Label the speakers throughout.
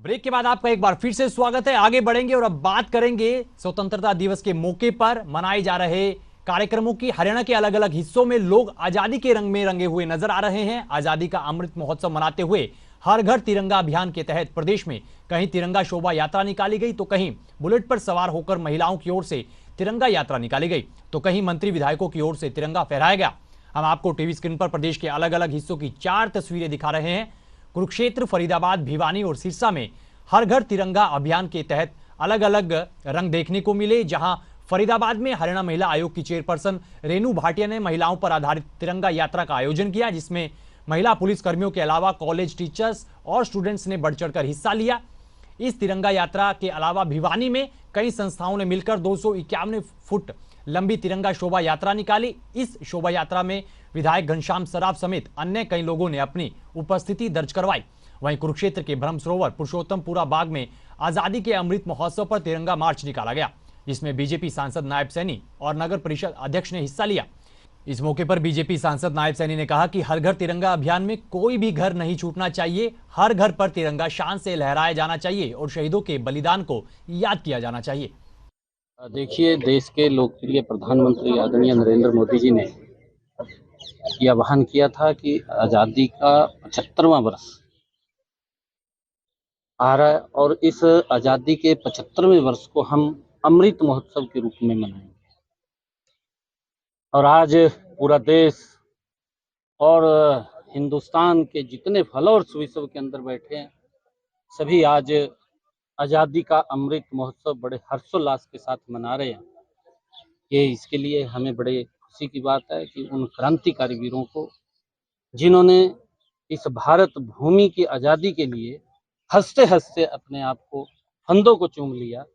Speaker 1: Break के बाद आपका एक बार फिर से स्वागत है। आगे बढ़ेंगे और अब बात करेंगे स्वतंत्रता दिवस के मौके पर मनाए जा रहे कार्यक्रमों की। हरियाणा के अलग अलग हिस्सों में लोग आजादी के रंग में रंगे हुए नजर आ रहे हैं। आजादी का अमृत महोत्सव मनाते हुए हर घर तिरंगा अभियान के तहत प्रदेश में कहीं तिरंगा शोभा यात्रा निकाली गई, तो कहीं बुलेट पर सवार होकर महिलाओं की ओर से तिरंगा यात्रा निकाली गई, तो कहीं मंत्री विधायकों की ओर से तिरंगा फहराया गया। हम आपको टीवी स्क्रीन पर प्रदेश के अलग अलग हिस्सों की 4 तस्वीरें दिखा रहे हैं। कुरुक्षेत्र, फरीदाबाद, भिवानी और सिरसा में हर घर तिरंगा अभियान के तहत अलग अलग रंग देखने को मिले। जहां फरीदाबाद में हरियाणा महिला आयोग की चेयरपर्सन रेणु भाटिया ने महिलाओं पर आधारित तिरंगा यात्रा का आयोजन किया, जिसमें महिला पुलिस कर्मियों के अलावा कॉलेज टीचर्स और स्टूडेंट्स ने बढ़ चढ़कर हिस्सा लिया। इस तिरंगा यात्रा के अलावा भिवानी में कई संस्थाओं ने मिलकर 251 फुट लंबी तिरंगा शोभा यात्रा निकाली। इस शोभा यात्रा में विधायक घनश्याम सराफ समेत अन्य कई लोगों ने अपनी उपस्थिति दर्ज करवाई। वहीं कुरुक्षेत्र के ब्रह्म सरोवर पुरुषोत्तमपुरा बाग में आजादी के अमृत महोत्सव पर तिरंगा मार्च निकाला गया, जिसमें बीजेपी सांसद नायब सैनी और नगर परिषद अध्यक्ष ने हिस्सा लिया। इस मौके पर बीजेपी सांसद नायब सैनी ने कहा कि हर घर तिरंगा अभियान में कोई भी घर नहीं छूटना चाहिए। हर घर पर तिरंगा शान से लहराया जाना चाहिए और शहीदों के बलिदान को याद किया जाना चाहिए।
Speaker 2: देखिए, देश के लोकप्रिय प्रधानमंत्री आदरणीय नरेंद्र मोदी जी ने ये आह्वान किया था कि आज़ादी का 75वां वर्ष आ रहा है और इस आज़ादी के 75वें वर्ष को हम अमृत महोत्सव के रूप में मनाएंगे। और आज पूरा देश और हिंदुस्तान के जितने फॉलोअर्स विश्व के अंदर बैठे हैं, सभी आज आज़ादी का अमृत महोत्सव बड़े हर्षोल्लास के साथ मना रहे हैं। ये इसके लिए हमें बड़े खुशी की बात है कि उन क्रांतिकारी वीरों को, जिन्होंने इस भारत भूमि की आज़ादी के लिए हंसते हंसते अपने आप को फंदों को चूम लिया,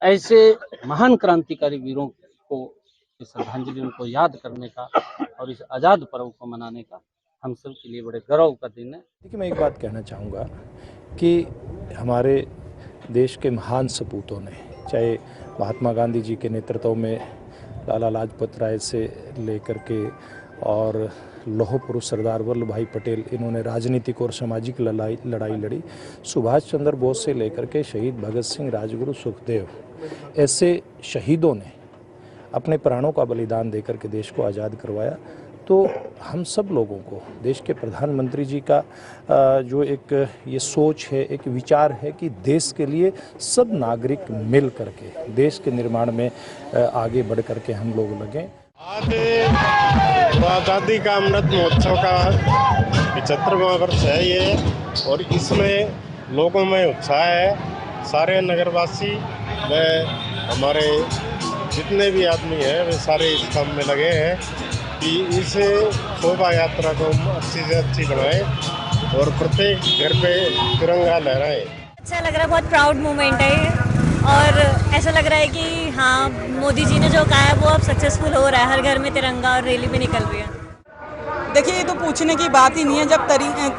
Speaker 2: ऐसे महान क्रांतिकारी वीरों को श्रद्धांजलि उनको याद करने का और इस आज़ाद पर्व को मनाने का हम सब के लिए बड़े गर्व का दिन है।
Speaker 3: देखिए, मैं एक बात कहना चाहूँगा कि हमारे देश के महान सपूतों ने, चाहे महात्मा गांधी जी के नेतृत्व में लाला लाजपत राय से लेकर के और लौह पुरुष सरदार वल्लभ भाई पटेल, इन्होंने राजनीतिक और सामाजिक लड़ाई लड़ी। सुभाष चंद्र बोस से लेकर के शहीद भगत सिंह, राजगुरु सुखदेव, ऐसे शहीदों ने अपने प्राणों का बलिदान देकर के देश को आज़ाद करवाया। तो हम सब लोगों को देश के प्रधानमंत्री जी का जो एक ये सोच है, एक विचार है कि देश के लिए सब नागरिक मिल करके देश के निर्माण में आगे बढ़ करके हम लोग लगें।
Speaker 4: आज आज़ादी का अमृत महोत्सव का 75वां वर्ष है ये, और इसमें लोगों में उत्साह है। सारे नगरवासी व हमारे जितने भी आदमी हैं वे सारे इस काम में लगे हैं कि इस शोभा यात्रा को अच्छी से अच्छी बनाएं और प्रत्येक घर पे तिरंगा लहराएं।
Speaker 5: अच्छा लग रहा है, बहुत प्राउड मोमेंट है और ऐसा लग रहा है कि हाँ, मोदी जी ने जो कहा है वो अब सक्सेसफुल हो रहा है। हर घर में तिरंगा और रैली भी निकल रही है।
Speaker 6: देखिए, ये तो पूछने की बात ही नहीं है। जब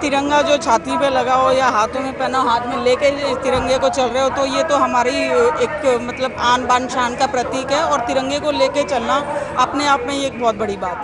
Speaker 6: तिरंगा जो छाती पे लगा हो या हाथों में पहना हो, हाथ में लेके तिरंगे को चल रहे हो, तो ये तो हमारी एक मतलब आन बान शान का प्रतीक है और तिरंगे को लेके चलना अपने आप में ये एक बहुत बड़ी बात है।